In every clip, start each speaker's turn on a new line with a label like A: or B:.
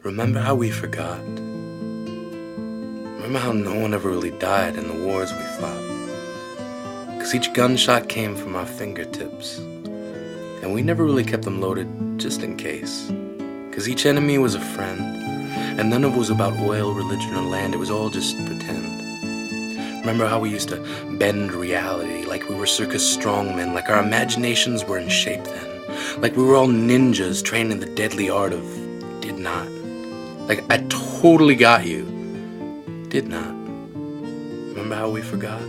A: Remember how we forgot? Remember how no one ever really died in the wars we fought? 'Cause each gunshot came from our fingertips, and we never really kept them loaded just in case. 'Cause each enemy was a friend, and none of it was about oil, religion, or land. It was all just pretend. Remember how we used to bend reality like we were circus strongmen, like our imaginations were in shape then, like we were all ninjas trained in the deadly art of did not. Like I totally got you. Did not. Remember how we forgot?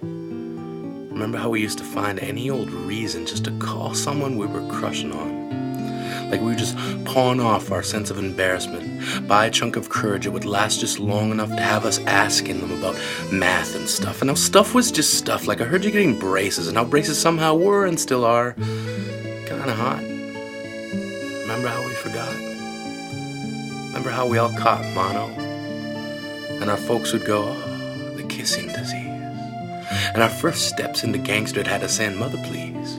A: Remember how we used to find any old reason just to call someone we were crushing on? Like we would just pawn off our sense of embarrassment, buy a chunk of courage that would last just long enough to have us asking them about math and stuff. And how stuff was just stuff. Like I heard you getting braces, and how braces somehow were and still are kinda hot. Remember how we forgot? Remember how we all caught mono? And our folks would go, oh, the kissing disease. And our first steps into gangsterhood had us saying, mother please.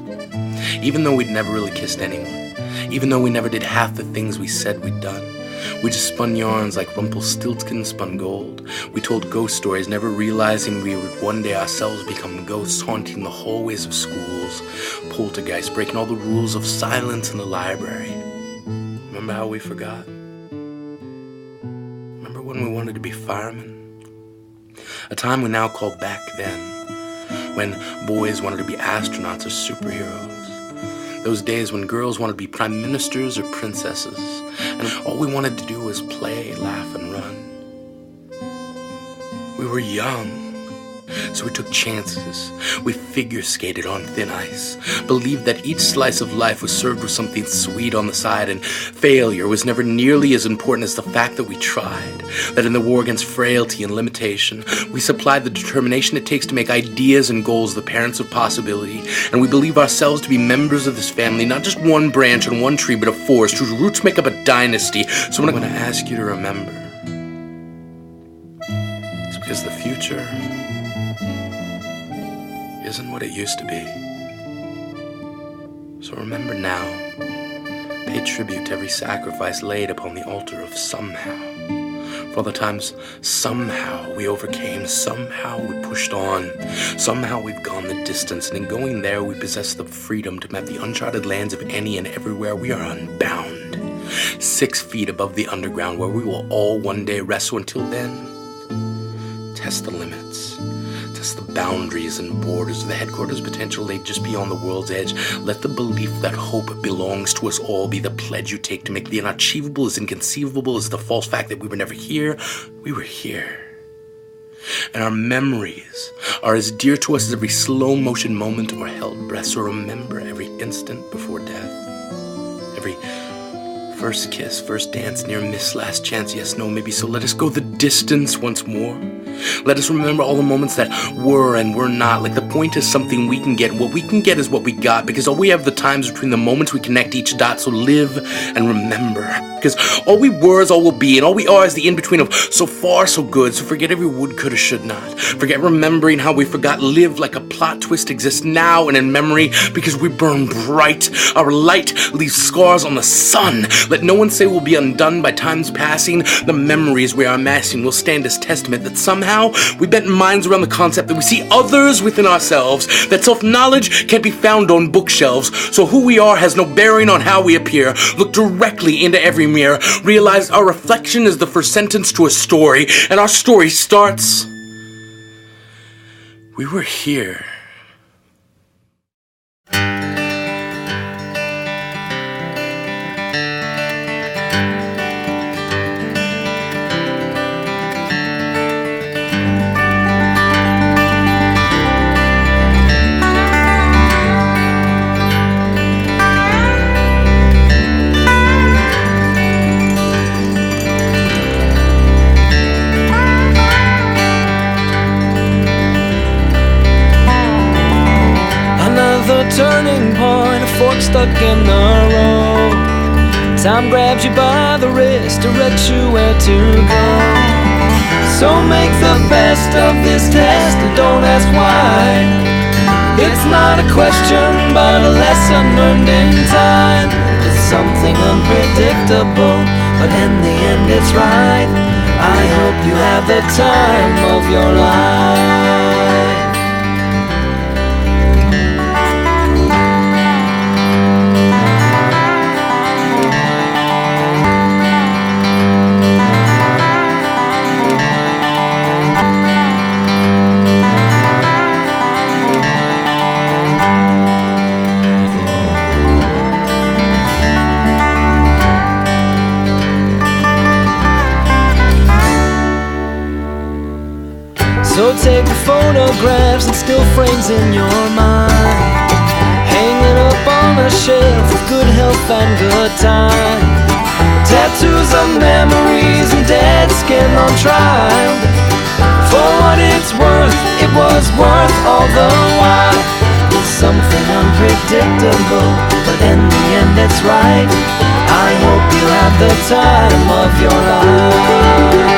A: Even though we'd never really kissed anyone, even though we never did half the things we said we'd done, we just spun yarns like Rumpelstiltskin spun gold. We told ghost stories, never realizing we would one day ourselves become ghosts haunting the hallways of schools, poltergeists breaking all the rules of silence in the library. Remember how we forgot? Remember when we wanted to be firemen? A time we now call back then, when boys wanted to be astronauts or superheroes. Those days when girls wanted to be prime ministers or princesses, and all we wanted to do was play, laugh, and run. We were young, so we took chances. We figure skated on thin ice, believed that each slice of life was served with something sweet on the side, and failure was never nearly as important as the fact that we tried, that in the war against frailty and limitation, we supplied the determination it takes to make ideas and goals the parents of possibility, and we believe ourselves to be members of this family, not just one branch on one tree, but a forest whose roots make up a dynasty. So what I'm going to ask you to remember is because the future isn't what it used to be. So remember now, pay tribute to every sacrifice laid upon the altar of somehow. For all the times somehow we overcame, somehow we pushed on, somehow we've gone the distance, and in going there we possess the freedom to map the uncharted lands of any and everywhere. We are unbound, 6 feet above the underground, where we will all one day rest. So until then, test the limits. The boundaries and borders of the headquarters potential laid just beyond the world's edge. Let the belief that hope belongs to us all be the pledge you take to make the unachievable as inconceivable as the false fact that we were never here. We were here. And our memories are as dear to us as every slow motion moment or held breath. So remember every instant before death, every first kiss, first dance, near miss, last chance, yes, no, maybe. So let us go the distance once more. Let us remember all the moments that were and were not. Like the point is something we can get. What we can get is what we got, because all we have the times between the moments we connect each dot. So live and remember, because all we were is all we'll be, and all we are is the in-between of so far so good. So forget every would, coulda, should not. Forget remembering how we forgot. Live like a plot twist exists now and in memory, because we burn bright. Our light leaves scars on the sun. Let no one say we'll be undone by time's passing. The memories we are amassing will stand as testament that somehow we bent minds around the concept that we see others within ourselves, that self-knowledge can't be found on bookshelves. So who we are has no bearing on how we appear. Look directly into every mirror. Realize our reflection is the first sentence to a story, and our story starts. We were here.
B: Turning point, a fork stuck in the road. Time grabs you by the wrist, directs you where to go. So make the best of this test and don't ask why. It's not a question, but a lesson learned in time. It's something unpredictable but in the end it's right. I hope you have the time of your life. So take the photographs and still frames in your mind, hanging up on a shelf with good health and good time. Tattoos of memories and dead skin on trial. For what it's worth, it was worth all the while. It's something unpredictable, but in the end it's right. I hope you have the time of your life.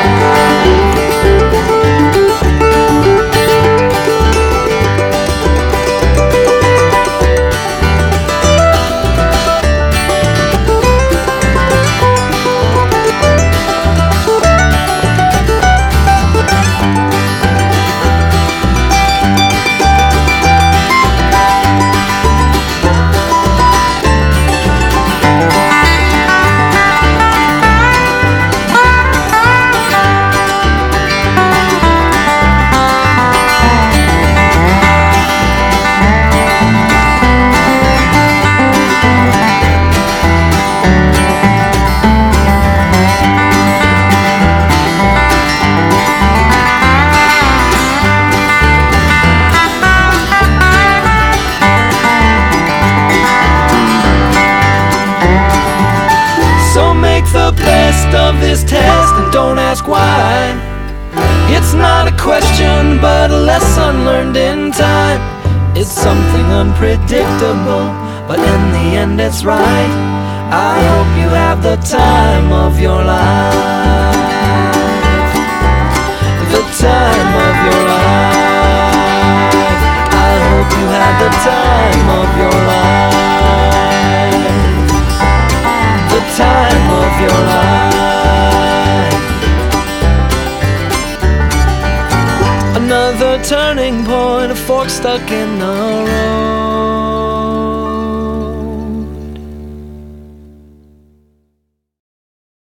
B: The best of this test and don't ask why. It's not a question but a lesson learned in time. It's something unpredictable, but in the end it's right. I hope you have the time of your life. The time of your life. I hope you have the time of your life. The time of your life. Another turning point, a fork stuck in the road.